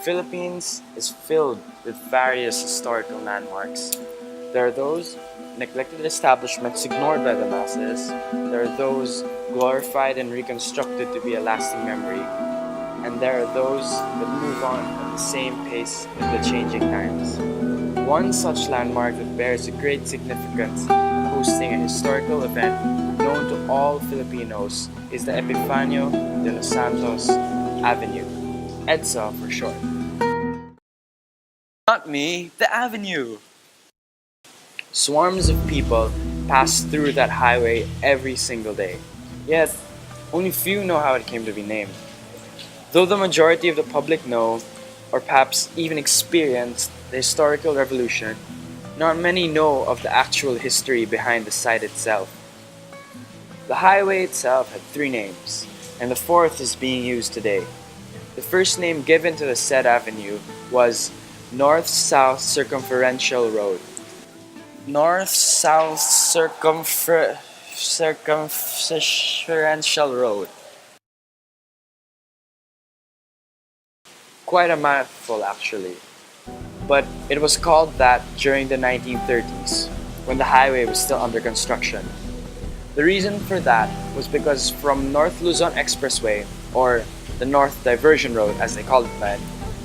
Philippines is filled with various historical landmarks. There are those neglected establishments ignored by the masses. There are those glorified and reconstructed to be a lasting memory. And there are those that move on at the same pace in the changing times. One such landmark that bears a great significance, hosting a historical event known to all Filipinos, is the Epifanio de los Santos Avenue, EDSA for short. Not me, the avenue! Swarms of people pass through that highway every single day. Yet, only few know how it came to be named. Though the majority of the public know, or perhaps even experienced, the historical revolution, not many know of the actual history behind the site itself. The highway itself had 3 names, and the 4th is being used today. The first name given to the said avenue was North-South Circumferential Road. North-South Circumferential Road. Quite a mouthful, actually. But it was called that during the 1930s, when the highway was still under construction. The reason for that was because from North Luzon Expressway, or the North Diversion Road as they called it then,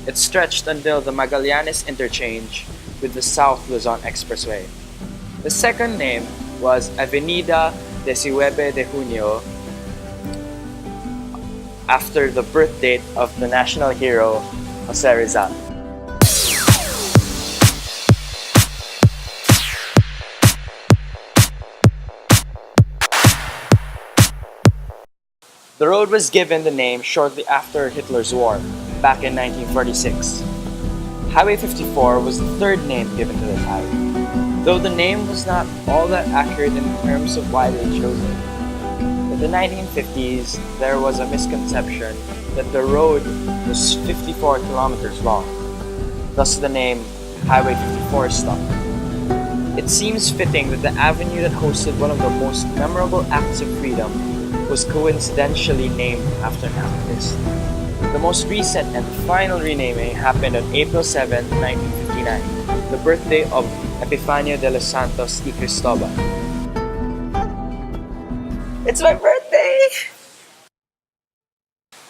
it stretched until the Magallanes interchange with the South Luzon Expressway. The second name was Avenida 19 de Junio, after the birth date of the national hero Jose Rizal. The road was given the name shortly after Hitler's war, back in 1946. Highway 54 was the third name given to the highway, though the name was not all that accurate in terms of why they chose it. In the 1950s, there was a misconception that the road was 54 kilometers long, thus the name Highway 54 stuck. It seems fitting that the avenue that hosted one of the most memorable acts of freedom was coincidentally named after an activist. The most recent and final renaming happened on April 7, 1959, the birthday of Epifanio de los Santos y Cristobal. It's my birthday!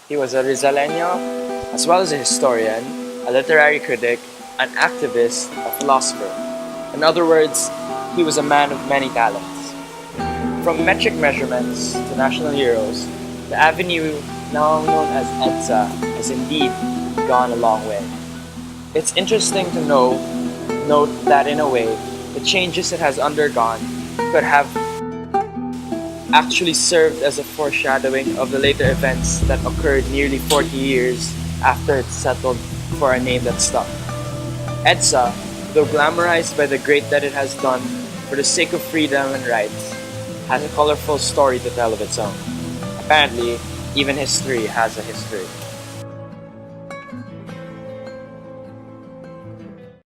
He was a Rizaleño, as well as a historian, a literary critic, an activist, a philosopher. In other words, he was a man of many talents. From metric measurements to national heroes, the avenue, now known as EDSA, has indeed gone a long way. It's interesting to note that in a way, the changes it has undergone could have actually served as a foreshadowing of the later events that occurred nearly 40 years after it settled for a name that stuck. EDSA, though glamorized by the great that it has done for the sake of freedom and rights, has a colorful story to tell of its own. Apparently, even history has a history.